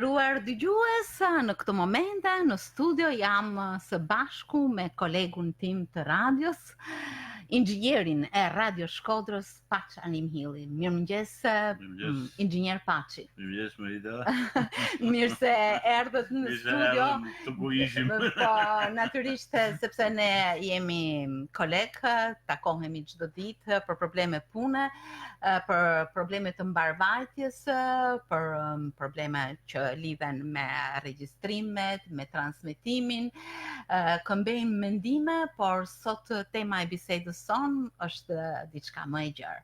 nderuar dëgjues, në këtë moment në studio jam së bashku me kolegun tim të radios, inxhinierin e Radio Shkodrës, Paç Animhilli. Mirëmëngjes, inxhinier Paçi. Mirëmëngjes Merita. Mirë se erdhët në studio. Të ku ishim. Po, natyrisht sepse ne jemi koleg, takohemi çdo ditë për probleme pune, për probleme të mbarvajtjes, për probleme që lidhen me regjistrimet, me transmetimin, këmbejmë mendime, por sot tema e bisedës son është diçka më e gjerë.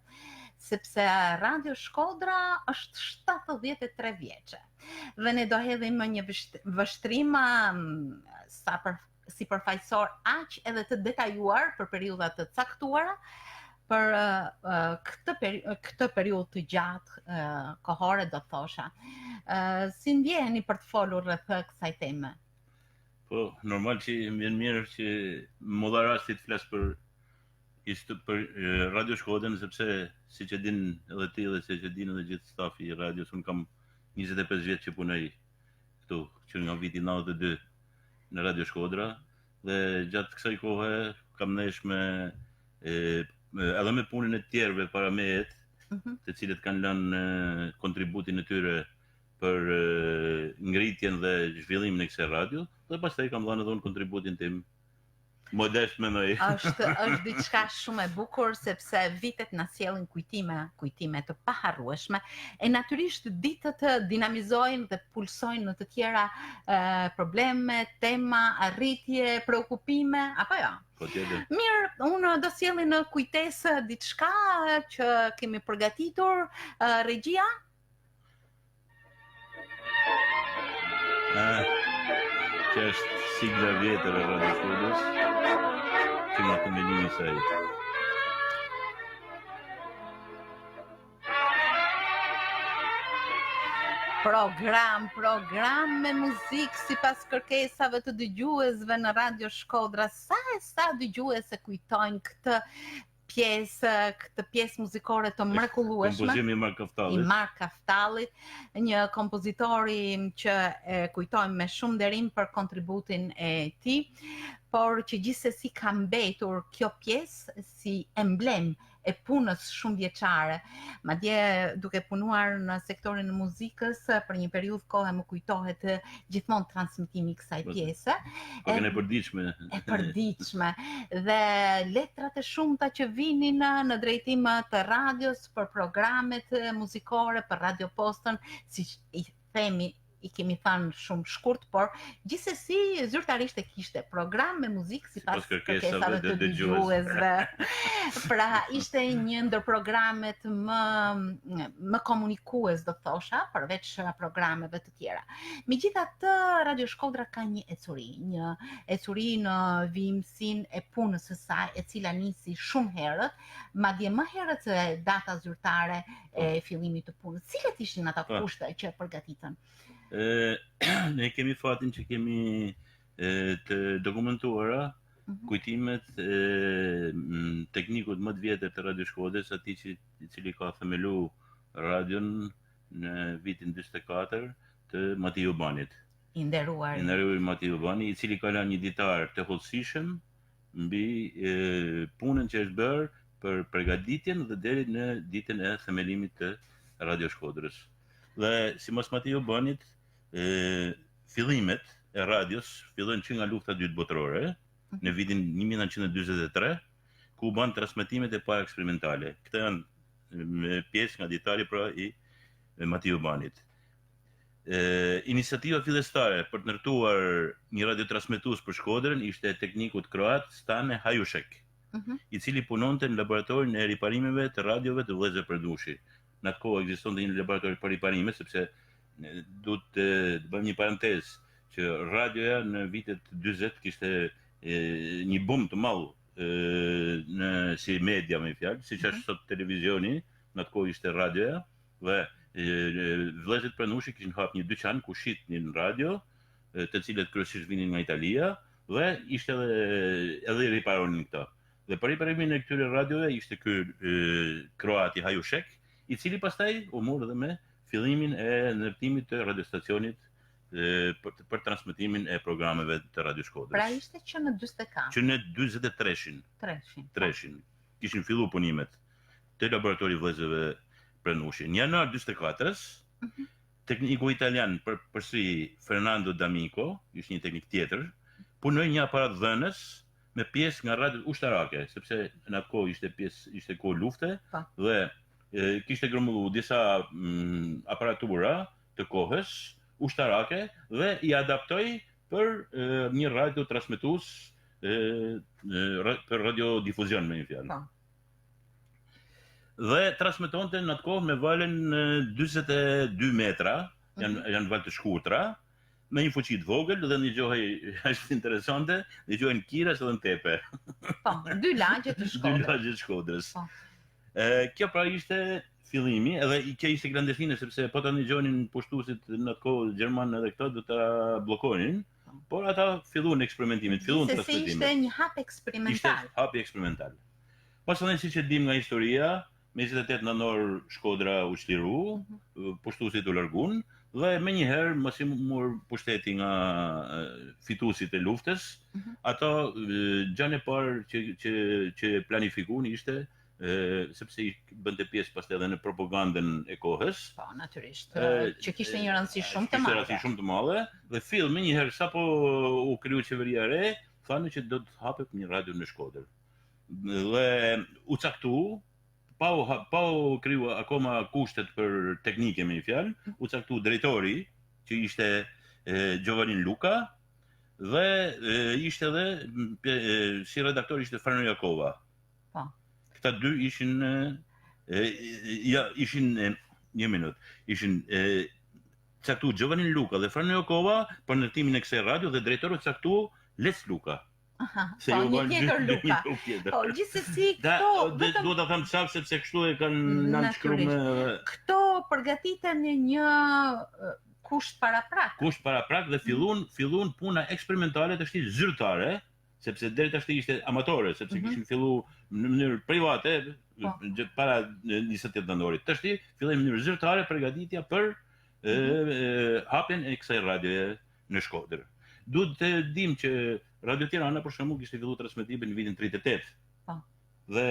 Sepse Radio Shkodra është 73 vjeçe. Dhe ne do hedhim një vështrim si përfaqësor aq edhe të detajuar për periudha të caktuara, për këtë periudhë të gjatë kohore, do thosha. Si ndjeheni për të folur rreth kësaj teme? Po, normal që vjen mirë që më dha rasti të flas për Radio Shkodrën, sepse siç e din edhe ti dhe siç e din edhe gjithë stafi i radios, unë kam 25 vjet që punoj këtu, që nga viti 92 në Radio Shkodra, dhe gjatë kësaj kohe kam nesh me edhe me punën e tjerëve para meje, të cilët kanë lënë kontributin e tyre për ngritjen dhe zhvillimin e kësaj radio, dhe pastaj kam dhënë edhe unë kontributin tim. Modest mendoj. Është diçka shumë e bukur, sepse vitet na sjellin kujtime të paharrueshme, e natyrisht ditët dinamizojnë dhe pulsojnë në të tjera probleme, tema, arritje, preokupime, apo jo? Po tjetër. Mirë, unë do sjellin në kujtesë diçka që kemi përgatitur, regjia? Që është sigla vjetër e Radio Shkodrës, që nga themelimi i saj. Program me muzikë sipas kërkesave të dëgjuesve në Radio Shkodra. Sa dëgjues e kujtojnë këtë pjesë muzikore të mrekullueshme. Kompozimi i Mark Kaftallit, një kompozitori që e kujtojmë me shumë nderim për kontributin e tij, por që gjithsesi ka mbetur kjo pjesë si emblem e punës shumë vjeçare. Madje duke punuar në sektorin e muzikës për një periudhë kohe më kujtohet gjithmonë transmetimi i kësaj pjese. E përditshme. E përditshme. Dhe letrat e shumta që vinin në drejtim të radios për programet muzikore, për Radio Postën, siç i themi, i kemi thënë shumë shkurt, por gjithsesi zyrtarisht e kishte program me muzikë sipas kërkesave të dëgjuesve. Pra ishte një ndër programet më komunikues, do thosha, përveç programeve të tjera. Megjithatë, Radio Shkodra ka një ecuri në vijimsinë e punës së saj, e cila nisi shumë herët, madje më herët se data zyrtare e fillimit të punës. Cilat ishin ata kushte që përgatiten? Ne kemi fatin që kemi të dokumentuara kujtimet teknikut më të vjetër të Radio Shkodrës, atij i cili ka themelu radion në vitin 44 të Mati Ubanit. I nderuar Mati Ubani, i cili ka lënë një ditar të hollësishëm mbi punën që është bërë për përgatitjen dhe deri në ditën e themelimit të Radio Shkodrës. Dhe sipas Mati Ubanit, fillimet e radios fillojnë që nga lufta e dytë botërore, në vitin 1943, ku u bën transmetimet e para eksperimentale. Këto janë pjesë nga ditari pra i Mati Ubanit. Iniciativa fillestare për të ndërtuar një radiotransmetues për Shkodrën ishte teknikut kroat Stane Hajushek, i cili punonte në laboratorin e riparimeve të radiove të vëllezër Përdushi. Në atë kohë ekzistonte një laborator për riparime, sepse duhet të bëjmë një parantezë që radioja në vitet 40 kishte një boom të madh si media me fjalë, siç është sot televizioni, në atë kohë ishte radioja, dhe vëllezërit Përdushi kishin hap një dyqan ku shitnin radio, të cilët kryesisht vinin nga Italia, dhe ishte edhe riparonin këto. Dhe për riparimin e këtyre radiove ishte ky kroati Hajushek, i cili pastaj u mor edhe me fillimin e ndërtimit të radiostacionit për transmetimin e programeve të Radio Shkodrës. Pra ishte që në 44. Që në 43-shin. Kishin fillu punimet të laboratori vëllezërve Prenushi. Në janar 44-s, tekniku italian përsëri Fernando D'Amico, ishte një teknik tjetër, punoi një aparat dhënës me pjesë nga radiot ushtarake, sepse në atë kohë ishte kohë lufte dhe kishte grumullu disa aparatura të kohës ushtarake dhe i adaptoi për një radio transmetues për radiodifuzion me një fjalë. Dhe transmetonte në atë kohë me valën 42 metra, janë valë të shkurtra, me një fuqi të vogël dhe ndëgjohej, është interesante, ndëgjohen Kiras edhe në Tepe. Po, 2 lagje të Shkodrës. 2 lagje të Shkodrës. Kjo pra ishte fillimi, edhe kjo ishte klandestine, sepse po të ndëgjonin pushtuesit në atë kohë gjerman edhe këto do ta bllokonin, por ata filluan eksperimentimin, filluan transmetimin. Se ishte një hap eksperimental. Ishte hap eksperimental. Pastaj siç e dim nga historia, me 28 nënor Shkodra u çliru, pushtuesit u larguan dhe menjëherë mos i mor pushteti nga fituesit e luftës, ato gjën e parë që planifikuan ishte sepse i bënte pjesë pastaj edhe në propagandën e kohës. Po, natyrisht, që kishte një rëndësi shumë të madhe. Kishte rëndësi shumë të madhe dhe fill menjëherë sapo u kriju qeveria e re, thanë që do të hapet një radio në Shkodër. Dhe u caktu pa u kriju akoma kushtet për teknike me një fjalë, u caktu drejtori që ishte Giovanni Luca dhe ishte edhe si redaktor ishte Frano Jakova. Këta dy ishin caktu Giovanni Luca dhe Frano Jakova për ndërtimin e kësaj radio dhe drejtori u caktu Les Luca. Po, një tjetër Luka. Po, gjithsesi këto... Duhet ta them saktë sepse kështu e kanë nënshkruar me... Këto përgatiten një kusht paraprak. Kusht paraprak dhe filluan puna eksperimentale të shtit zyrtare, sepse deri tash ishte amatore, sepse kishin filluar në mënyrë private para 28 nëntorit. Tash filloi në mënyrë zyrtare përgatitja për hapjen e kësaj radioje në Shkodër. Duhet të dim që Radio Tirana për shembull kishte filluar transmetimin në vitin 38. Dhe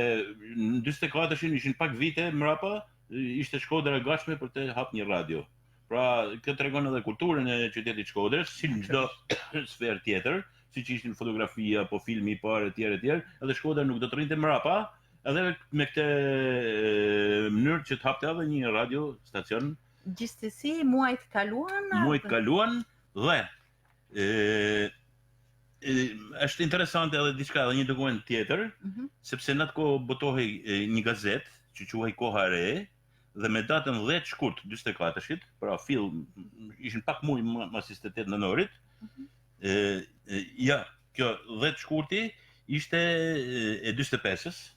në 44-shin ishin pak vite mrapa, ishte Shkodra e gatshme për të hapur një radio. Pra, kjo tregon edhe kulturën e qytetit Shkodrës, si në çdo sferë tjetër, siç ishin fotografia, po filmi i parë etj, edhe Shkodra nuk do të rrinte mrapa, edhe me këtë mënyrë që të hapte edhe një radio stacion. Gjithsesi muajt kaluan dhe është interesante edhe diçka, edhe një dokument tjetër, sepse në atë kohë botohej një gazet që quhej Koha e Re dhe me datën 10 shkurt 44-shit, pra ishin pak muaj mas 28 nënorit. Kjo 10 shkurti ishte e 45-s,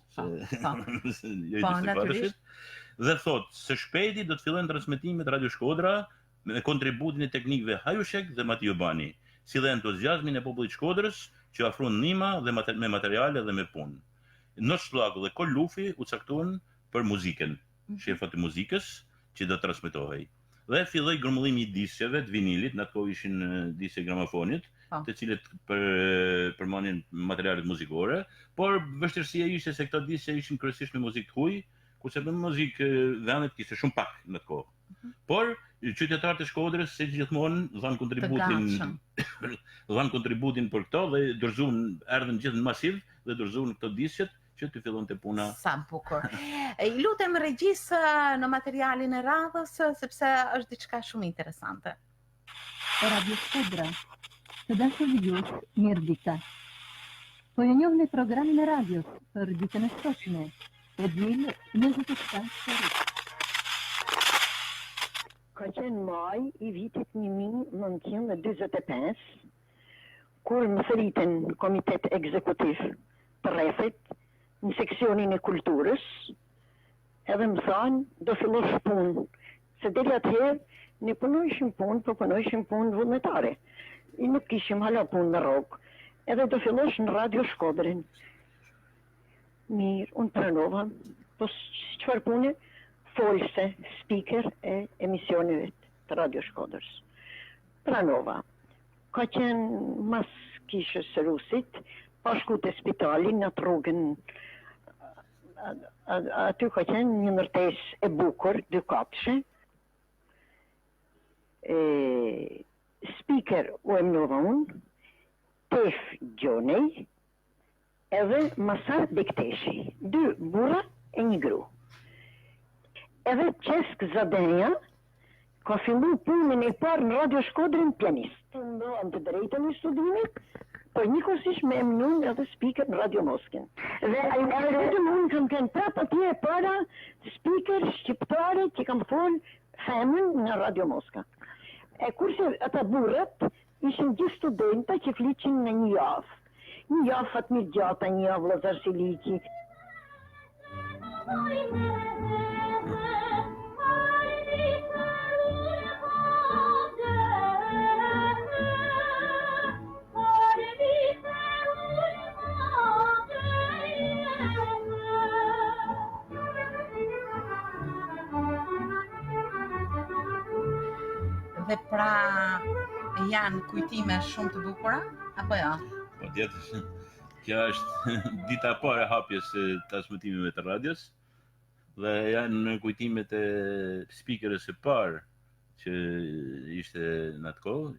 dhe thot se shpejti do të fillojnë transmetimet Radio Shkodra me kontributin e teknikëve Hajushek dhe Matiju Bani, si dhe entuziazmin e popullit Shkodrës që afron ndihmë dhe me materiale dhe me punë. Noçllak dhe Kol Lufi u caktuan për muzikën, shefat e muzikës që do transmetohej. Dhe filloi grumullimi i diskeve të vinilit, në ato ishin diske gramofonit, të cilët përmanin materialet muzikore, por vështirësia ishte se këto diske ishin kryesisht me muzikë të huaj, kurse me muzikë vendet kishte shumë pak në atë kohë. Por qytetarët e Shkodrës si gjithmonë dhanë kontributin për këto dhe erdhën gjithë në masiv dhe dorëzuan këto disqet që të fillonte puna. Sa bukur. I lutem regjisë në materialin e radhës sepse është diçka shumë interesante. Radio Shkodra. Të dashur dëgjues, mirëdita. Po e njohni programin e radios për ditën e sotme, Edil 27 shtarit. Ka qenë maj i vitit 1945, kur më thëriten komitet ekzekutiv të rrethit në seksionin e kulturës, edhe më thanë do fillosh punë, se deri atëherë ne punojshim punë, po punojshim punë vullnetare. I nuk kishim hala punë në rrogë, edhe do fillosh në Radio Shkodrën. Mirë, unë pranova, po çfarë pune? Folse, speaker e emisioneve të Radio Shkodrës. pranova. Ka qenë mas kishës së Rusit, pa shku të spitali në të rrugën, aty ka qenë një ndërtesë e bukur, 2 kapshe. Speaker u emnova unë, Tef Gjonej, edhe Masar Bekteshi, 2 burra e 1 gru. Edhe Qesk Zadenja ka fillu punën e parë në Radio Shkodrën pianist. Ndohem të drejtën e studimit, por njëkohësisht me emnun edhe speaker në Radio Moskën. Dhe vetëm unë kam qenë prapë atje e para speaker shqiptare që kam folë femën në Radio Moska. E kurse ata burrat ishin gjithë studenta që fliqin në një javë. Një javë Fatmir Gjata, një javë Lazar Siliqi. Dhe pra janë kujtime shumë të bukura, apo jo? Po tjetër, kjo është dita e parë e hapjes së transmetimeve të radios dhe janë kujtimet e speakerës së parë që ishte në atë kohë,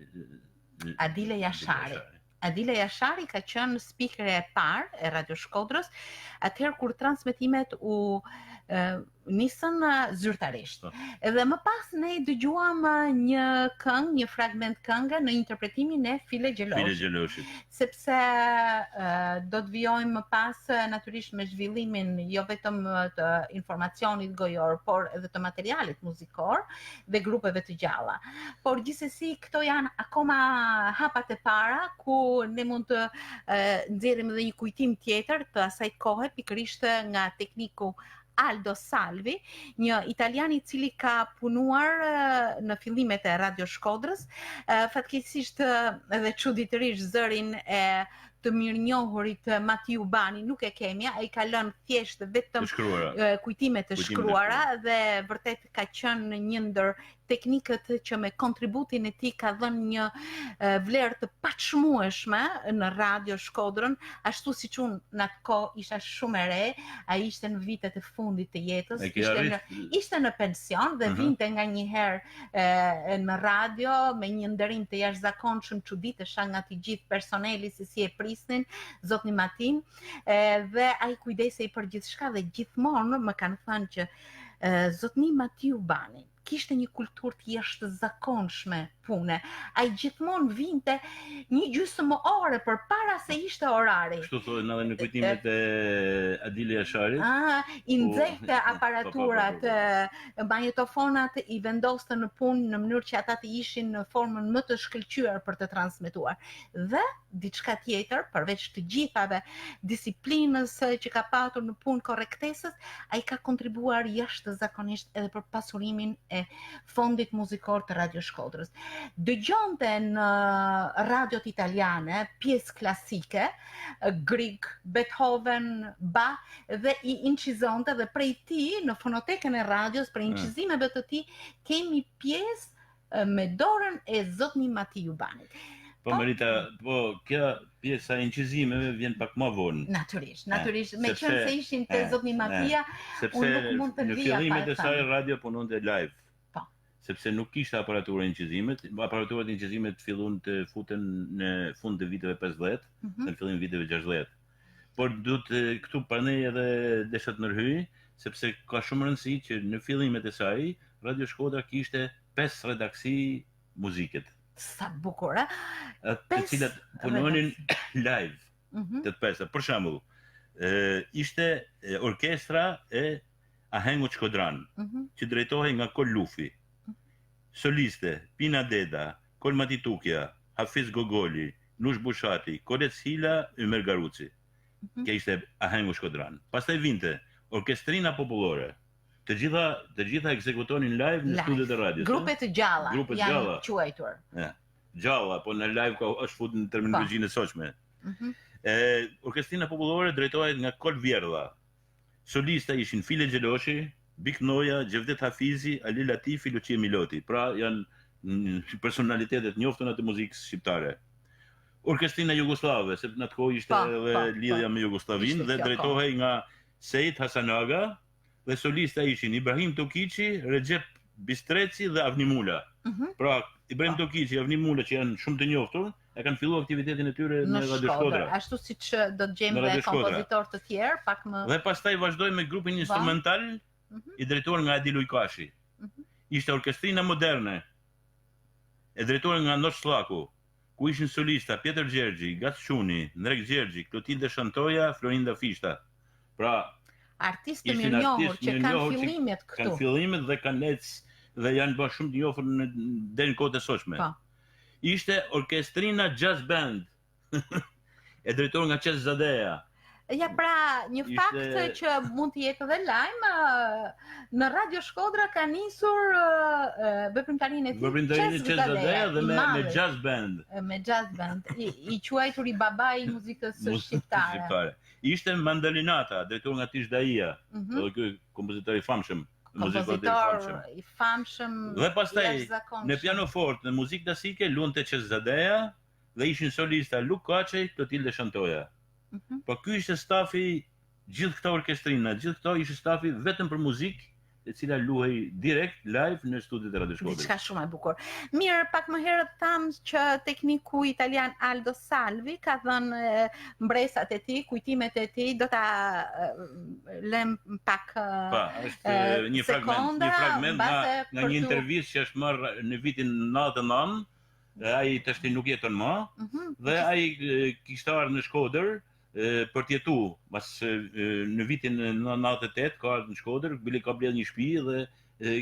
Adile Jashari. Adile Jashari ka qenë speaker e parë e Radio Shkodrës, atëherë kur transmetimet u nisën zyrtarisht. Edhe më pas ne dëgjuam një këngë, një fragment këngë në interpretimin e File Gjeloshit. Sepse do të vijojmë më pas natyrisht me zhvillimin jo vetëm të informacionit gojor, por edhe të materialit muzikor dhe grupeve të gjalla. Por gjithsesi këto janë akoma hapat e para ku ne mund të nxjerrim edhe një kujtim tjetër të asaj kohe, pikërisht nga tekniku Aldo Salvi, një italian I cili ka punuar në fillimet e Radio Shkodrës, fatkeqësisht edhe çuditërisht zërin e të mirënjohurit Matiu Bani nuk e kemi, ai ka lënë thjesht vetëm kujtime të shkruara dhe vërtet ka qenë një ndër teknikët që me kontributin e tij ka dhënë një vlerë të paçmueshme në Radio Shkodrën, ashtu siç unë në atë kohë isha shumë e re, ai ishte në vitet e fundit të jetës, ishte në pension dhe vinte nganjëherë në radio me një nderim të jashtëzakonshëm, çuditesha nga të gjithë personeli se si e prisnin zotni Matin, dhe ai kujdesej për gjithçka dhe gjithmonë më kanë thënë që zotni Matiu Bani kishte një kulturë të jashtëzakonshme pune. Ai gjithmonë vinte një gjysmë ore përpara se ishte orari. Kështu thonë edhe në kujtimet e Adile Jasharit. I nxehte aparaturat, magnetofonat I vendoste në punë në mënyrë që ata të ishin në formën më të shkëlqyer për të transmetuar. Dhe diçka tjetër, përveç të gjithave disiplinës që ka patur në punë korrektesës, ai ka kontribuar jashtëzakonisht edhe për pasurimin e fondit muzikor të Radio Shkodrës. Dëgjonte në radiot italiane pjesë klasike, Grieg, Beethoven, Bach dhe I incizonte dhe prej tij në fonotekën e radios, prej incizimeve të tij kemi pjesë me dorën e zotni Matiu Banit. Po Merita, po kjo pjesa e incizimeve vjen pak më vonë. Natyrisht, me qenë se ishin te zotni Matia, unë nuk mund të në fillimet e saj radio punonte live. Sepse nuk kishte aparaturë incizimet, aparaturat incizimet fillon të futen në fund të viteve 50, në fillim viteve 60. Por këtu pranej edhe desha të ndërhyj, sepse ka shumë rëndësi që në fillimet e saj, Radio Shkodra kishte 5 redaksi muzikët. Sa bukur, të cilat punonin live, të 5. Për shembull, ishte orkestra e Ahengut Shkodran, që drejtohej nga Kol Lufi. Soliste, Pina Deda, Kolmati Tukja, Hafiz Gogoli, Nush Bushati, Korec Hila, Ymer Garuci. Kjo ishte Ahengu Shkodran. Pastaj vinte orkestrina popullore. Të gjitha ekzekutonin live në studiot e radios. Grupet të gjalla janë quajtur. Gjalla, po në live është futur në terminologjinë e sotshme. Orkestrina popullore drejtohet nga Kol Vjerdha. Solista ishin File Gjeloshi, Bik Noja, Gjevdet Hafizi, Ali Latifi, Lucia Miloti. Pra janë personalitetet njoftuna të muzikës shqiptare. Orkestrina Jugoslave, se në atë kohë ishte edhe lidhja me Jugosllavinë dhe drejtohej nga Sejt Hasanaga dhe solista ishin Ibrahim Tokiçi, Recep Bistreci dhe Avni Mula. Pra, Ibrahim Tokiçi, Avni Mula që janë shumë të njohtur, e kanë filluar aktivitetin e tyre në Radio Shkodra. Ashtu siç do të gjejmë dhe kompozitor të tjerë, pak më. Dhe pastaj vazhdoi me grupin instrumental i drejtuar nga Edi Lujkashi. Ishte orkestrina moderne, e drejtuar nga Nosh Slaku, ku ishin solista Pjetër Gjergji, Gac Shuni, Ndrek Gjergji, Klotilde Shantoja, Florinda Fishta. Pra, artistë të mirënjohur që kanë fillimet këtu. Kanë fillimet dhe kanë ecë dhe janë bërë shumë të njohur deri në kohët e sotshme. Ishte orkestrina Jazz Band, e drejtuar nga Qes Zadeja. Ja, pra, një fakt që mund të jetë edhe lajm, në Radio Shkodra ka nisur veprimtarinë e tij Qes Zadeja dhe me Jazz Band. Me Jazz Band, i quajtur i babai i muzikës shqiptare. Ishte Mandolinata, drejtuar nga Tish Daia, edhe ky kompozitor i famshëm. Kompozitor i famshëm. Dhe pastaj në pianofort, në muzikë klasike luante Qes Zadeja dhe ishin solista Luk Kaçej, Klotilde Shantoja. Po ky ishte stafi gjithë këta orkestrina, gjithë këto ishte stafi vetëm për muzikë, e cila luhej direkt live në studiot e Radio Shkodrës. Diçka shumë e bukur. Mirë, pak më herët tham që tekniku italian Aldo Salvi ka dhënë mbresat e tij, kujtimet e tij, do ta lëm pak një fragment nga një intervistë që është marrë në vitin 99, ai tashti nuk jeton më, dhe ai kishte ardhur në Shkodër për të jetuar, pas në vitin 98 ka ardhur në Shkodër, bile ka blerë një shtëpi dhe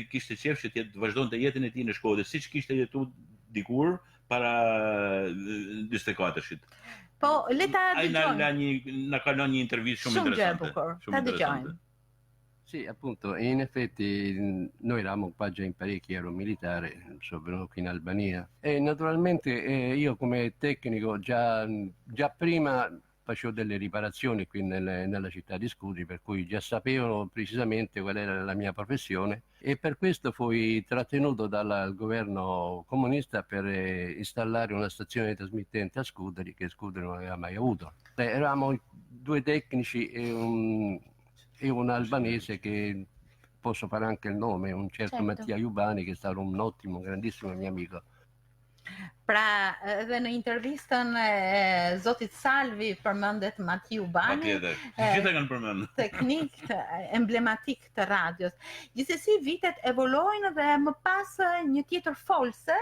kishte qejf që të vazhdonte jetën e tij në Shkodër, siç kishte jetuar dikur para 44-shit. Po, le ta dëgjojmë. Ai na ka lënë një intervistë shumë interesante. Ta dëgjojmë. Sì, appunto, in effetti noi eravamo qua già in parecchi, ero militare, sono venuto qui in Albania e naturalmente io come tecnico già prima facevo delle riparazioni qui nella città di Scudri, per cui già sapevo precisamente qual era la mia professione e per questo fui trattenuto dal governo comunista per installare una stazione trasmittente a Scudri che Scudri non aveva mai avuto. Eravamo due tecnici e un albanese che posso fare anche il nome, un certo Mattia Jubani, che è stato un ottimo, grandissimo mio amico. Pra, edhe në intervistën e Zotit Salvi përmendet Mattia Jubani, gjithë kanë përmendur. Teknik emblematik të radios. Gjithsesi vitet evoluojnë dhe më pas një tjetër folse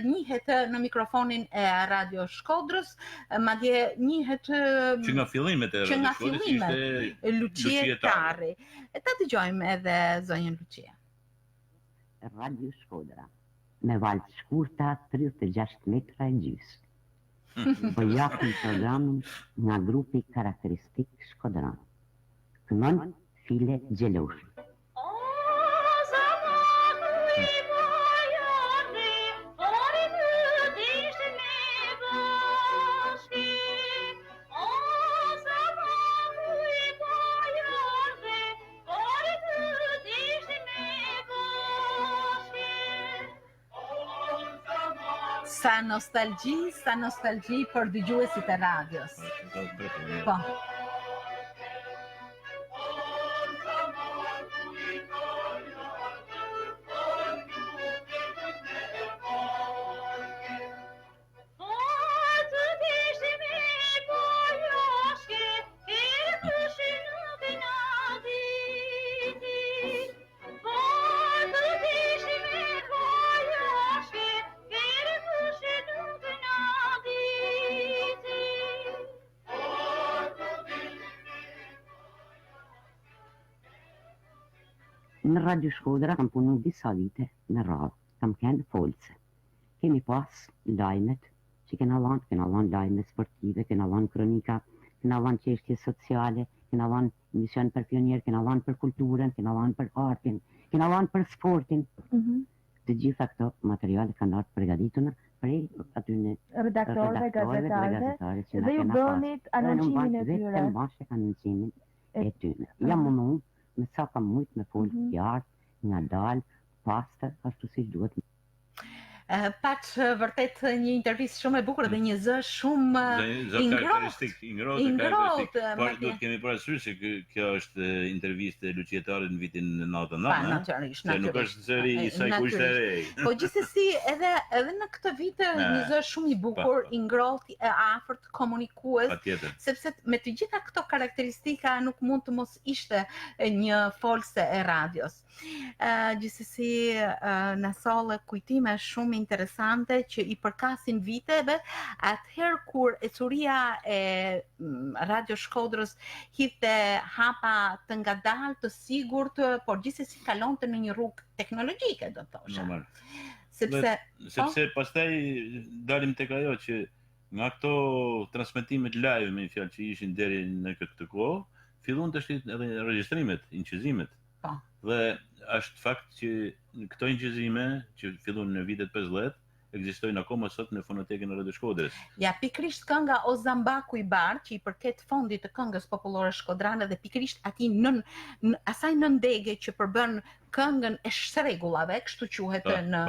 njihet në mikrofonin e Radio Shkodrës, madje njihet që nga fillimet e Radio Shkodrës ishte Lucia Tarri. Ta dëgjojmë edhe zonjën Lucia. Radio Shkodra. Me valë të shkurta 36 metra e gjysmë. Po japim programin nga grupi karakteristik Shkodran. Kënon File Gjeloshi. Sa nostalgji për dëgjuesit e radios. Po. Në Radio Shkodra kam punu disa vite në radhë, kam kënë folse. Kemi pas lajmet që kena lanë lajme sportive, kena lanë kronika, kena lanë çështje sociale, kena lanë mision për pionier, kena lanë për kulturën, kena lanë për artin, kena lanë për sportin. Të gjitha këto materiale kanë ardhur përgatituna prej atyre redaktorëve, gazetarëve dhe ju bënit anoncimin e tyre. Vetëm bashkë anoncimin e tyre. Jam mundu me sa kam mujt me folë fjartë, nga dalë, pastër, ashtu si duhet. Paç vërtet një intervistë shumë e bukur dhe një zë shumë i ngrohtë. Por duhet kemi parasysh se kjo është intervistë e Lucietarit në vitin 99, natyrisht. Nuk është zëri i saj kur ishte re. Po gjithsesi edhe në këtë vit një zë shumë i bukur, i ngrohtë, e afërt, komunikues, sepse me të gjitha këto karakteristika nuk mund të mos ishte një folse e radios. Gjithsesi na solle kujtime shumë interesante që i përkasin viteve, atëherë kur ecuria e Radio Shkodrës hidhte hapa të ngadalë, të sigurt, por gjithsesi kalonte në një rrugë teknologjike, do thosha. Sepse pastaj dalim tek ajo që nga këto transmetimet live me fjalë që ishin deri në këtë kohë, fillon të shtit edhe regjistrimet, incizimet. Dhe është fakt që këto incizime që fillon në vitet 50 ekzistojnë akoma sot në fonotekën e Radio Shkodrës. Ja, pikërisht kënga O Zambaku i Bar, që i përket fondit të këngës popullore shkodrane dhe pikërisht atij asaj nëndege që përbën këngën e shtregullave, kështu quhet në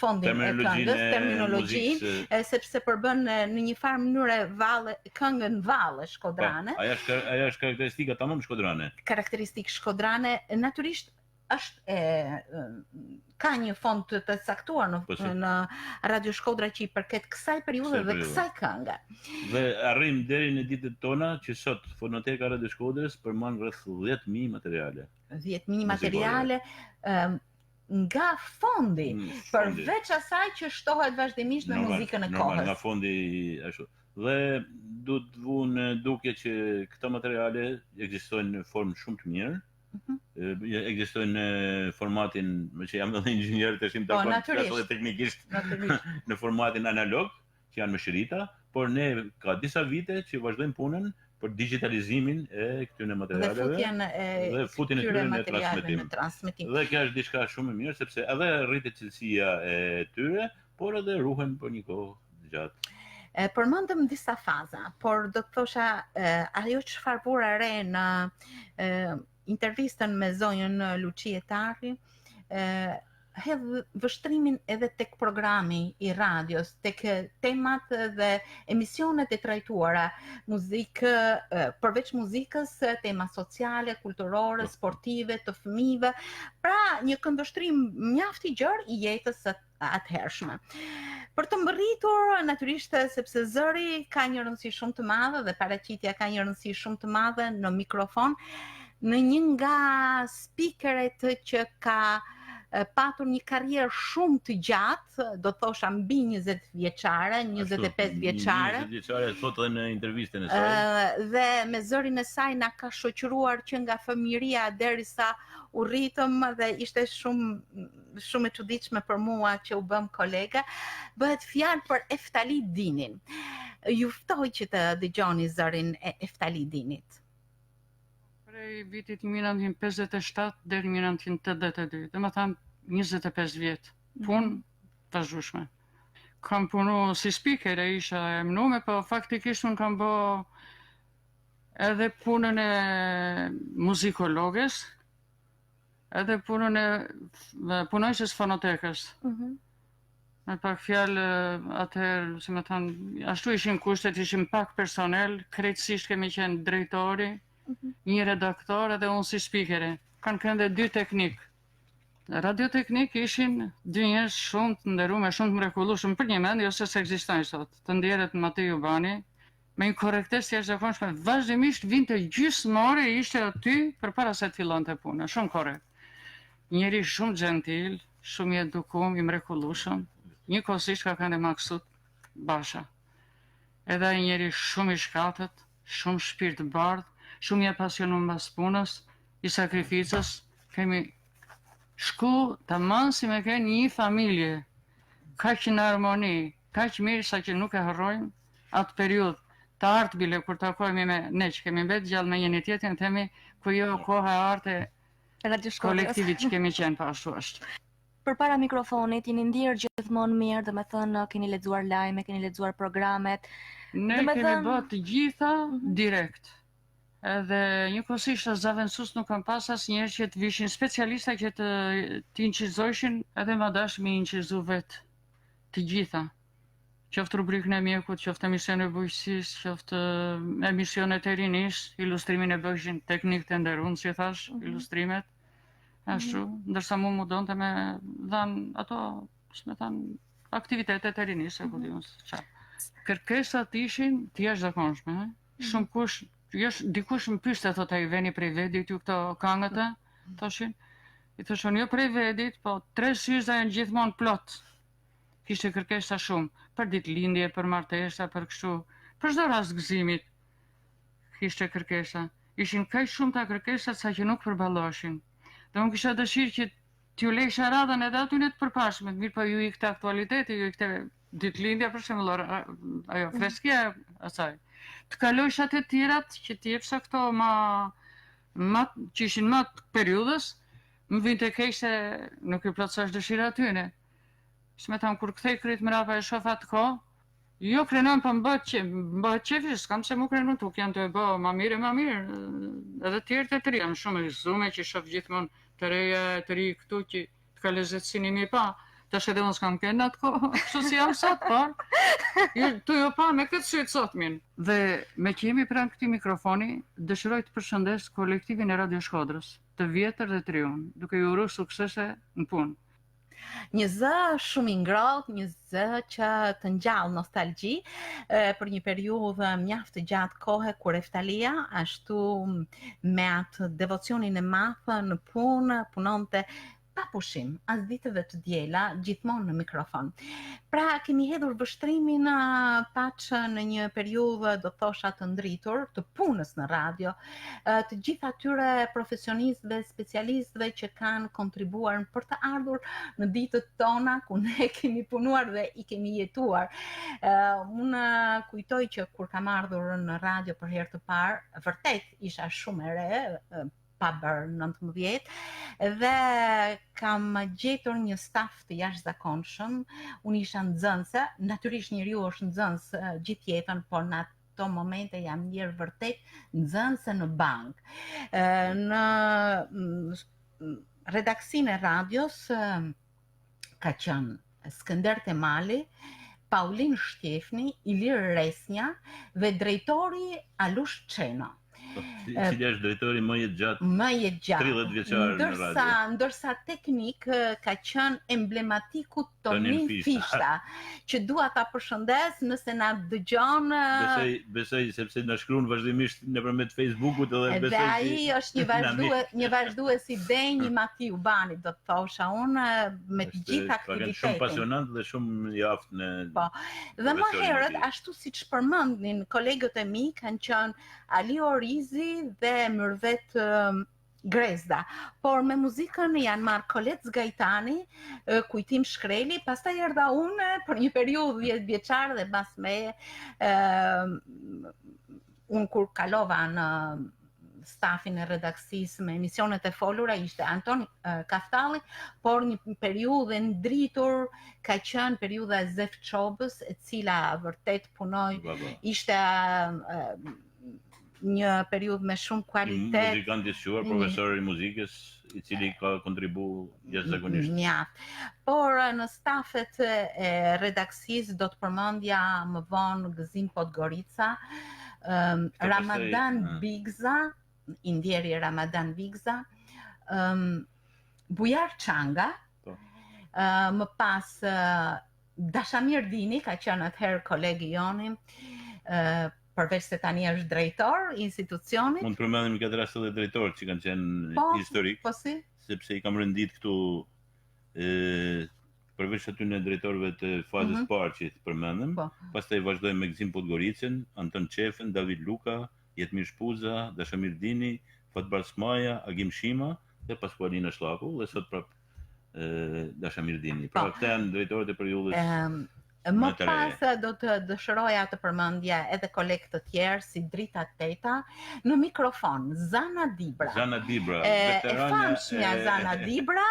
fondin e këngës, terminologjinë, sepse përbën në një farë mënyrë këngën valle shkodrane. Ajo është karakteristika tamam shkodrane. Karakteristikë shkodrane, natyrisht është ka një fond të caktuar në Radio Shkodra që i përket kësaj periudhe dhe kësaj kënge. Dhe arrim deri në ditët tona që sot fonoteka Radio Shkodrës përmban rreth 10.000 materiale. 10.000 materiale nga fondi, përveç asaj që shtohet vazhdimisht në muzikën e kohës. Nga fondi ashtu. Dhe duhet të vunë duke që këto materiale ekzistojnë në formë shumë të mirë. Ekzistojnë në formatin, që jam edhe inxhinier të shim të edhe teknikisht në formatin analog, që janë me shrita, por ne ka disa vite që vazhdojmë punën për digitalizimin e këtyre materialeve dhe futjen e tyre në transmetim. Dhe kjo është diçka shumë e mirë sepse edhe rritet cilësia e tyre, por edhe ruhen për një kohë gjatë. Përmendëm disa faza, por do të thosha ajo çfarë vura re në intervistën me zonjën Lucietari, hedh vështrimin edhe tek programi i radios, tek temat dhe emisionet e trajtuara, muzikë, përveç muzikës, tema sociale, kulturore, sportive, të fëmijëve, pra një këndvështrim mjaft i gjerë i jetës së atëhershme. Për të mbërritur, natyrisht sepse zëri ka një rëndësi shumë të madhe dhe paraqitja ka një rëndësi shumë të madhe në mikrofon, në një nga speakeret që ka patur një karrierë shumë të gjatë, do thosha mbi 20 vjeçare, 25 vjeçare. 20 vjeçare, thot edhe në intervistën e saj. Dhe me zërin e saj na ka shoqëruar që nga fëmijëria derisa u rritëm dhe ishte shumë e çuditshme për mua që u bëm kolega. Bëhet fjalë për Eftali Dinin. Ju ftoj që të dëgjoni zërin e Eftali Dinit. Prej vitit 1957 deri 1982, dhe më thamë 25 vjetë, punë vazhdueshme. Kam punu si speaker, isha e mënume, po faktikisht unë kam bo edhe punën e muzikologes, edhe punën e punojshës fonotekës. Me pak fjalë atëherë, si më thanë, ashtu ishin kushtet, ishin pak personel, krejtësisht kemi qenë drejtori, një redaktor edhe unë si speakere. Kanë kënë dhe 2 teknik. Radioteknik ishin 2 njerëz shumë të nderuar, shumë të mrekullueshëm për një mend, ose se ekzistojnë sot. Të ndjerët Matej Ubani, me një korrektesë jashtëzakonshme, vazhdimisht vinte gjysmore, ishte aty përpara se të fillonte puna, shumë korrekt. Njëri shumë gentil, shumë i edukuar, i mrekullueshëm, njëkohësisht ka kanë Maksut Basha. Edhe ai njëri shumë i shkatët, shumë shpirt bardh, shumë i pasionuar mbas punës, i sakrificës, kemi shku tamam si me kënë një familje, kaq në harmoni, kaq mirë sa që nuk e harrojmë atë periudhë të artë bile kur takojmë me ne që kemi mbet gjallë me njëri tjetrin, themi ku jo koha e artë e kolektivit që kemi qenë pa ashtu është. Përpara mikrofonit jeni ndjerë gjithmonë mirë, dhe me thënë keni lexuar lajme, keni lexuar programet. Ne kemi bërë të gjitha direkt. Edhe njëkohësisht as zavendësus nuk kam pas asnjëherë që të vishin specialista që të inqizojshin edhe ma dash me inqizu vetë të gjitha. Qoftë rubrikën e mjekut, qoftë emision e bujqësisë, qoftë emisionet e rinisht, ilustrimin e bëshin teknik të ndërun, si thash, ilustrimet, ashtu, ndërsa mu donte me dhanë ato, me thanë, aktivitetet e rinisht, e ku di unë qa. Kërkesat ishin të jashtëzakonshme, shumë kush, dikush më pyeste, thot ai veni prej Vedit ju këto këngët, thoshin, i thoshon jo prej Vedit, po 3 syza janë gjithmonë plot. Kishte kërkesa shumë, për ditëlindje, për martesa, për kështu, për çdo rast gëzimit kishte kërkesa. Ishin kaq shumë ta kërkesat sa që nuk përballoheshin. Dhe unë kisha dëshirë që t'ju lejsha radhën edhe aty në të përpashmet, mirë po ju i këtë aktualiteti, ju i këtë ditëlindja për shembull, ajo freskja asaj. Të kalojsha të tjerat që t'jepsa këto që ishin më të periudhës, më vinte keq se nuk i plotësosh dëshira atyne. Shme tham, kur kthej kryt mrapa e shof atë ko, jo krenon për më bëhet qefi, s'kam se mu krenon tuk, janë të e bo ma mirë, edhe tjerë të ri, janë shumë e gëzume që shof gjithmonë të reja, të ri këtu që të ka lezetësini mi pa, tash edhe unë s'kam kënë atë ko, kështu si jam sot, par, tu jo pa me këtë sytë sot minë. Dhe me që jemi pranë këti mikrofoni, dëshiroj të përshëndes kolektivin e Radio Shkodrës, të vjetër dhe të riun, duke ju uru suksese në punë. Një zë shumë i ngrohtë, një zë që të ngjall nostalgji për një periudhë mjaft të gjatë kohe kur Eftalia ashtu me atë devocionin e madh në punë punonte pa pushim, as ditëve të djela, gjithmonë në mikrofon. Pra, kemi hedhur vështrimin paç në një periudhë, do thosha të ndritur, të punës në radio, të gjitha atyre profesionistëve, specialistëve që kanë kontribuar për të ardhur në ditët tona, ku ne kemi punuar dhe i kemi jetuar. Unë kujtoj që kur kam ardhur në radio për herë të parë, vërtet isha shumë e re, pa bërë 19, dhe kam gjetur një staf të jashtëzakonshëm. Unë isha nxënëse, natyrisht njeriu është nxënës gjithë jetën, por në ato momente jam njerë vërtet nxënëse në bank. Në redaksinë e radios ka qenë Skënder Temali, Paulin Shtjefni, Ilir Resnja dhe drejtori Alush Çeno. Cili është drejtori më i gjatë? Më i gjatë. 30 vjeçar në radio. Ndërsa teknik ka qenë emblematiku Tonin Fishta, që dua ta përshëndes nëse na dëgjon. Besoj sepse na shkruan vazhdimisht nëpërmjet Facebookut edhe besoj. Dhe ai është një vazhdues i denj i Matiu Banit, do të thosha unë, me të gjitha aktivitetin. Shumë pasionant dhe shumë i aftë në. Po. Dhe më herët, ashtu siç përmendnin kolegët e mi, kanë qenë Ali Orizi dhe Myrvet Grezda, por me muzikën janë marrë Kolet Zgajtani, Kujtim Shkreli, pastaj erdha unë për një periudhë 10 vjeçare dhe mbas meje unë kur kalova në stafin e redaksisë me emisionet e folura ishte Anton Kaftalli, por një periudhë e ndritur ka qenë periudha e Zef Çobës, e cila vërtet punoi, ishte një periudhë me shumë kualitet. Muzikant i shuar, profesor i muzikës, i cili ka kontribuar jashtëzakonisht. Mjaft. Por në stafet e redaksisë do të përmendja më vonë Gëzim Podgorica, Ramadan Bigza, i ndjeri Ramadan Bigza, Bujar Çanga, më pas Dashamir Dini, ka qenë atëherë kolegi joni, përveç se tani është drejtor i institucionit. Mund të përmendim këtë rast edhe drejtorët që kanë qenë historik, sepse i kam rëndit këtu përveç aty në drejtorëve të fazës parë që të përmendëm, pastaj vazhdojmë me Gëzim Podgoricën, Anton Çefën, David Luka, Jetmir Shpuza, Dashamir Dini, Fatbar Smaja, Agim Shima dhe Paskualina Shlaku dhe sot prap Dashamir Dini. Pra këta janë drejtorët e periudhës. Më pas do të dëshiroja të përmendja edhe kolegë të tjerë si Drita Teta në mikrofon, Zana Dibra. E famshmja Zana Dibra,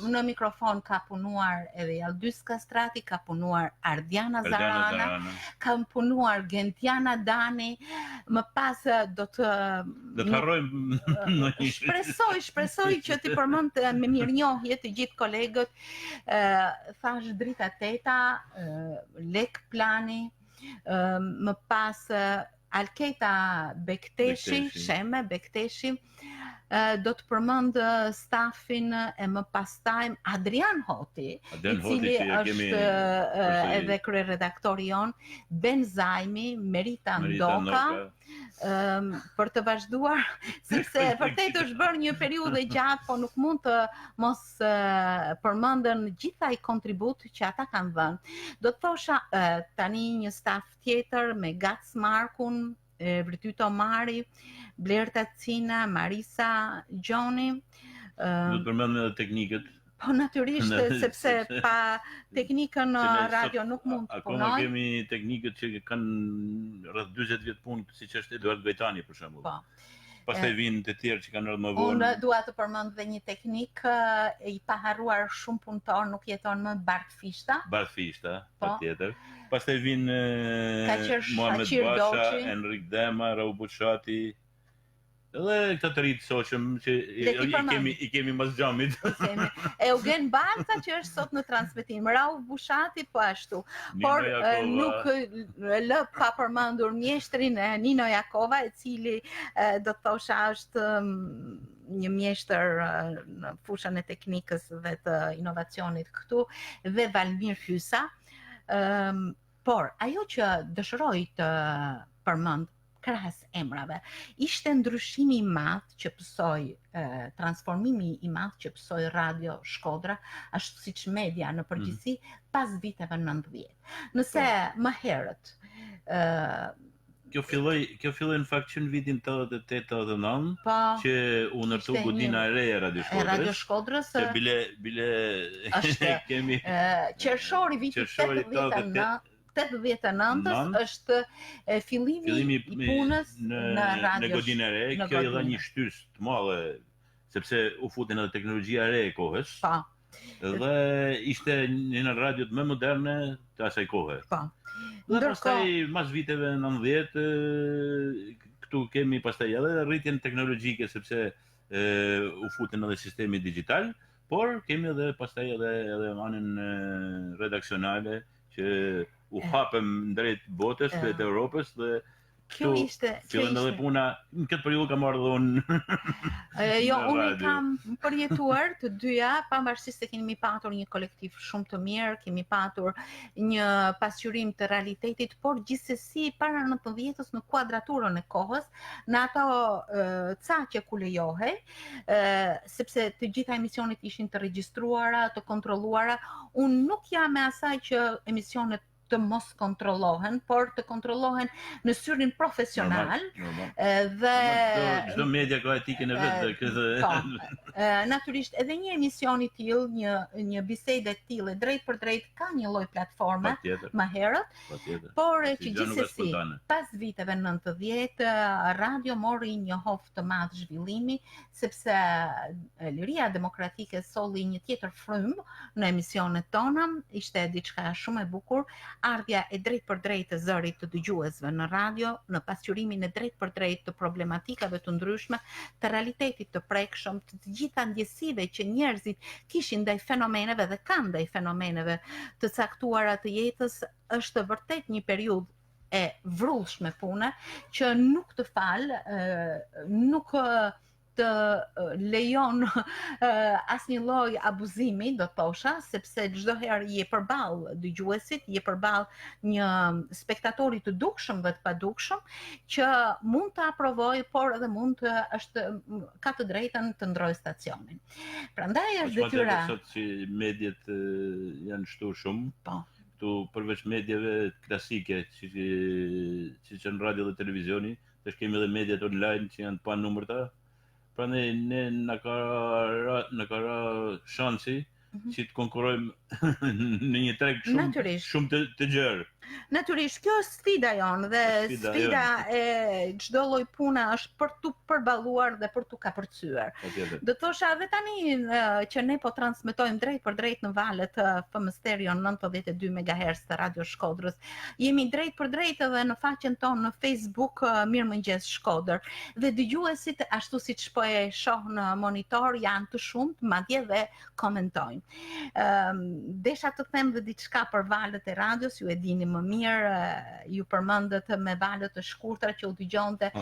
në mikrofon ka punuar edhe Aldys Kastrati, ka punuar Ardiana Zarana, ka punuar Gentiana Dani, më pas do të harrojmë shpresoj që ti përmend me mirënjohje të gjithë kolegët. Thash Drita Teta, Lek Plani, më pas Alketa Bekteshi, Sheme Bekteshi, do të përmend stafin e më pastaj Adrian Hoti, i cili është edhe kryeredaktori jon, Ben Zajmi, Merita Ndoka, për të vazhduar, sepse vërtet është bërë një periudhë gjatë, po nuk mund të mos përmendën gjitha i kontribut që ata kanë dhënë. Do të thosha tani një staf tjetër me Gac Markun, Vërtyto Mari, Blerta Cina, Marisa Gjoni. Do të përmendëm edhe teknikët. Po natyrisht, sepse pa teknikën radio nuk mund të punoj. Akoma kemi teknikët që kanë rreth 40 vjet punë, siç është Eduard Gajtani për shembull. Po. Pastaj vinë të tjerë që kanë ardhur më vonë. Unë dua të përmend dhe një teknik i paharruar shumë punëtor, nuk jeton më, Bart Fishta. Bart Fishta, patjetër. Pastaj vinë Muhamet Basha, Enrik Dema, Rau Buçati. Edhe këta të rritë shoqëm që i kemi mas xhamit. Eugen Balca që është sot në transmetim, Rau Buçati po ashtu. Por nuk lë pa përmendur mjeshtrin Nino Jakova, e cili do të thosha është një mjeshtër në fushën e teknikës dhe të inovacionit këtu, dhe Valmir Hysa. Por ajo që dëshiroj të përmend krahas emrave, ishte ndryshimi i madh që pësoi, transformimi i madh që pësoi Radio Shkodra, ashtu siç media në përgjithësi pas viteve 90. Nëse më herët Kjo filloi në fakt që në vitin 88-89, që u ndërtoi godina e re e Radio Shkodrës. Se bile kemi qershori vitit 89 është fillimi i punës në godinë e re. Kjo i dha një shtys të madhe, sepse u futën edhe teknologjia e re e kohës. Dhe ishte një radio më moderne të asaj kohe. Dhe pastaj mas viteve 90 këtu kemi pastaj edhe rritjen teknologjike, sepse u futën edhe sistemi digjital, por kemi edhe pastaj edhe anën redaksionale që u hapëm drejt botës, drejt Europës, dhe këtu fillon edhe puna. Në këtë periudhë kam ardhur unë. Jo, unë kam përjetuar të dyja, pavarësisht se kemi patur një kolektiv shumë të mirë, kemi patur një pasqyrim të realitetit, por gjithsesi para 90-s në kuadraturën e kohës, në ato ca që ku lejohej, sepse të gjitha emisionet ishin të regjistruara, të kontrolluara. Unë nuk jam me asaj që emisionet të mos kontrollohen, por të kontrollohen në syrin profesional. Dhe çdo media ka etikën e vet. Natyrisht edhe një emision i tillë, një bisedë e tillë drejt për drejt ka një lloj platforme më herët, por që gjithsesi pas viteve 90 radio mori një hof të madh zhvillimi, sepse liria demokratike solli një tjetër frym në emisionet tona, ishte diçka shumë e bukur. Ardhja e drejt për drejt të zërit të dëgjuesve në radio, në pasqyrimin e drejt për drejt të problematikave të ndryshme, të realitetit të prekshëm, të gjitha ndjesive që njerëzit kishin ndaj fenomeneve dhe kanë ndaj fenomeneve të caktuara të jetës, është vërtet një periudhë e vrullshme pune që nuk të fal, nuk të lejon asnjë lloj abuzimi, do të thosha, sepse çdo herë je përballë dëgjuesit, je përballë një spektatori të dukshëm dhe të padukshëm që mund të aprovojë, por edhe mund të ka të drejtën të ndrojë stacionin. Prandaj është detyra. Sot që mediat janë shtuar shumë. Këtu përveç mediave klasike, siç janë radio dhe televizioni, tash kemi edhe mediat online që janë pa numërta. Prandaj ne na ka shansi që të konkurrojmë në një treg shumë të gjerë. Natyrisht, kjo është sfida jonë dhe sfida e çdo lloj pune është për tu përballuar dhe për tu kapërcyer. Do thosha edhe tani që ne po transmetojmë drejt për drejt në valët FM Stereo 92 MHz të Radio Shkodrës. Jemi drejt për drejt edhe në faqen tonë në Facebook Mirëmëngjes Shkodër. Dhe dëgjuesit ashtu siç po e shoh në monitor janë të shumtë, madje dhe komentojnë. Desha të them dhe diçka për valët e radios, ju e dini më mirë, ju përmendët me valët të shkurtra që u dëgjonte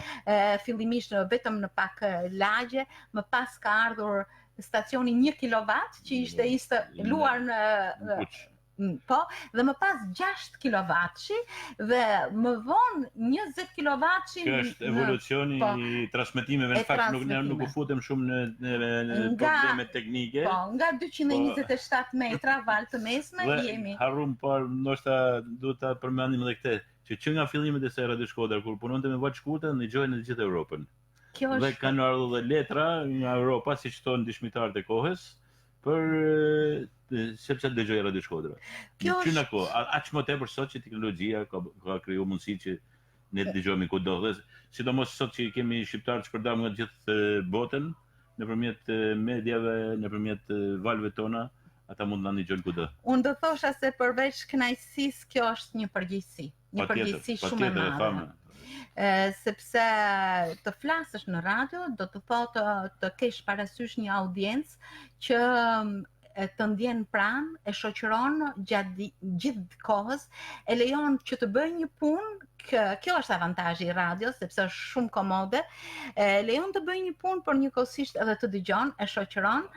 fillimisht vetëm në pak lagje, më pas ka ardhur stacioni 1 kW që ishte instaluar në po, dhe më pas 6 kW-shi dhe më vonë 20 kW-shi. Kjo është evolucioni i transmetimeve, në fakt nuk u futem shumë në probleme teknike. Po, nga 227 metra valë të mesme jemi. Harrum, por ndoshta duhet ta përmendim edhe këtë, që nga fillimet e saj Radio Shkodër kur punonte me valë shkurtë dëgjoi në gjithë Europën. Dhe kanë ardhur dhe letra nga Europa, siç thonë dëshmitarët e kohës, për sepse dëgjoj Radio Shkodra. Që në kohë, aq më tepër sot që teknologjia ka kriju mundësi që ne dëgjojmë kudo. Dhe sidomos sot që kemi shqiptarë që përdam nga gjithë botën, nëpërmjet mediave, nëpërmjet valëve tona, ata mund na ndëgjojnë kudo. Unë do thosha se përveç kënaqësisë, kjo është një përgjegjësi. Një përgjegjësi shumë e madhe. Sepse të flasësh në radio do të thotë të kesh parasysh një audiencë që të ndjen pranë, e shoqëron gjatë gjithë kohës, e lejon që të bëjë një punë, kjo është avantazhi i radios, sepse është shumë komode, lejon të bëjë një punë, por njëkohësisht edhe të dëgjon, e shoqëron,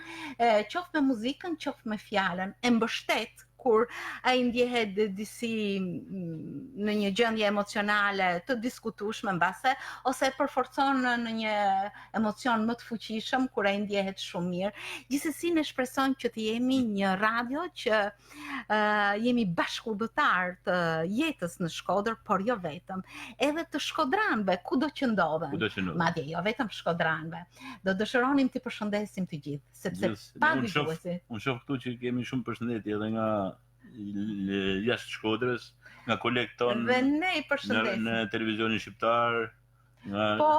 qoftë me muzikën, qoftë me fjalën, e mbështet kur ai ndjehet disi në një gjendje emocionale të diskutueshme mbase, ose përforcon në një emocion më të fuqishëm kur ai ndjehet shumë mirë. Gjithsesi ne shpresojmë që të jemi një radio që jemi bashkëudhëtar të jetës në Shkodër, por jo vetëm, edhe të shkodranëve kudo që ndodhen. Madje jo vetëm shkodranëve. Do dëshironim të përshëndesim të gjithë, sepse pa dëgjuesi. Unë shoh këtu që kemi shumë përshëndetje edhe nga jashtë Shkodrës, nga kolegët tonë. Dhe ne i përshëndesim në televizionin shqiptar. Po,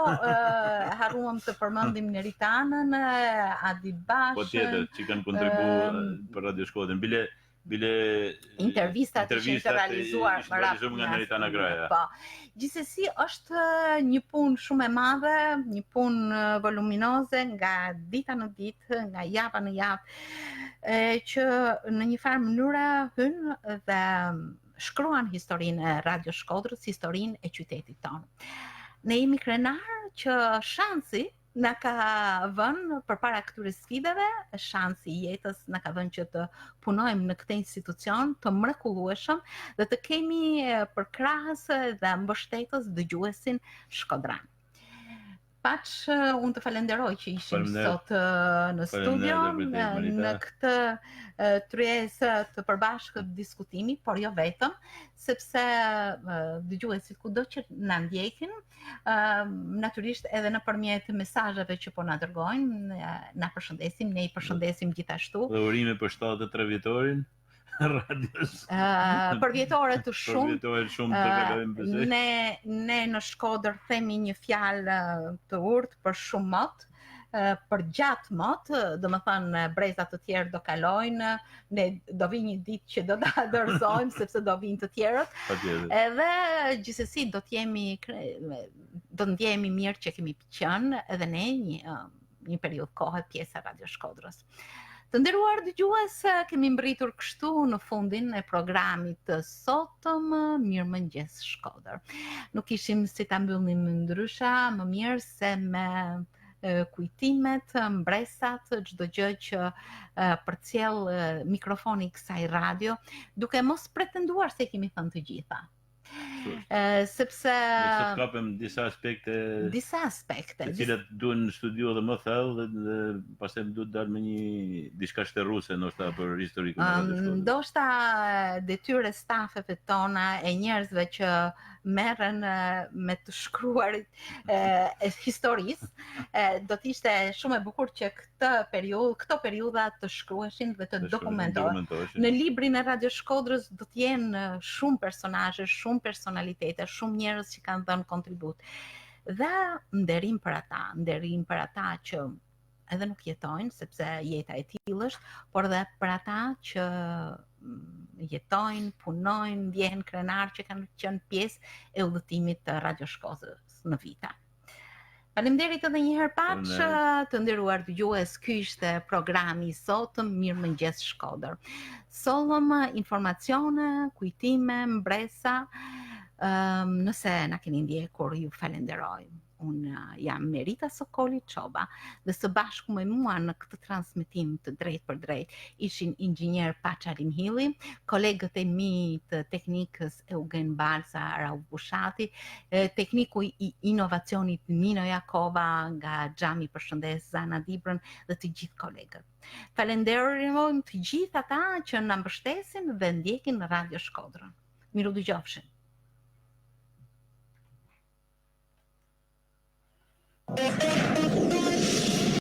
harruam të përmendim Neritanën, Adi Bashën. Po tjetër, që kanë kontribuar për Radio Shkodrën. Bile intervistat që ishte realizuar nga Neritana Graja. Po. Gjithsesi është një punë shumë e madhe, një punë voluminoze nga dita në ditë, nga java në javë, që në një farë mënyre hyn dhe shkruan historinë e Radio Shkodrës, historinë e qytetit tonë. Ne jemi krenar që shansi na ka vënë përpara këtyre sfidave, shansi i jetës na ka vënë që të punojmë në këtë institucion të mrekullueshëm dhe të kemi përkrahës dhe mbështetës dëgjuesin shkodran. Unë të falenderoj që ishim sot në studio, në këtë tryezë të përbashkët diskutimi, por jo vetëm, sepse dëgjuesit kudo që na ndjekin, natyrisht edhe nëpërmjet mesazheve që po na dërgojnë, na përshëndesim, ne i përshëndesim gjithashtu. Dhe urime për 73 vjetorin radios. Për vjetore të shumë. Për vjetore shumë të regalojmë pëse. Ne në Shkodër themi një fjalë të urtë për shumë mot, për gjatë mot, do më thënë brezat të tjerë do kalojnë, ne do vi një ditë që do ta dorëzojmë sepse do vinë të tjerët. Edhe gjithsesi do ndjehemi mirë që kemi qenë edhe ne një periudhë kohë pjesë e Radio Shkodrës. Të nderuar dëgjues, kemi mbërritur kështu në fundin e programit të sotëm Mirëmëngjes Shkodër. Nuk ishim si ta mbyllim ndryshe, më mirë se me kujtimet, mbresat, çdo gjë që përcjell mikrofoni i kësaj radio, duke mos pretenduar se kemi thënë të gjitha. sepse Ne sot kapem disa aspekte të cilat duhen studiu dhe më thellë dhe pastaj duhet dalë me një diçka shterruese ndoshta për historikun e Radio Shkodrës. Ndoshta detyre stafeve tona e njerëzve që merren me të shkruarit e historisë, do të ishte shumë e bukur që këto periudha të shkruheshin dhe të dokumentohen. Në librin e Radio Shkodrës do të jenë shumë personazhe, shumë personalitete, shumë njerëz që kanë dhënë kontribut. Dhe nderim për ata që edhe nuk jetojnë, sepse jeta e tillë është, por dhe për ata që jetojnë, punojnë, ndjehen krenar që kanë qenë pjesë e udhëtimit të Radio Shkodrës në vite. Faleminderit edhe një herë paç, të nderuar dëgjues, ky ishte programi i sotëm Mirëmëngjes Shkodër. Sollëm informacione, kujtime, mbresa. Nëse na keni ndjekur, ju falenderoj. Unë jam Merita Sokoli Çoba dhe së bashku me mua në këtë transmetim të drejt për drejt ishin inxhinier Paça Limhilli, kolegët e mi të teknikës Eugen Balsa, Rauf Bushati, tekniku i inovacionit Nino Jakova, nga Xhami përshëndes Zana Dibrën dhe të gjithë kolegët. Falenderojmë të gjithë ata që na mbështesin dhe ndjekin në Radio Shkodrën. Miru dëgjofshin. Thank you.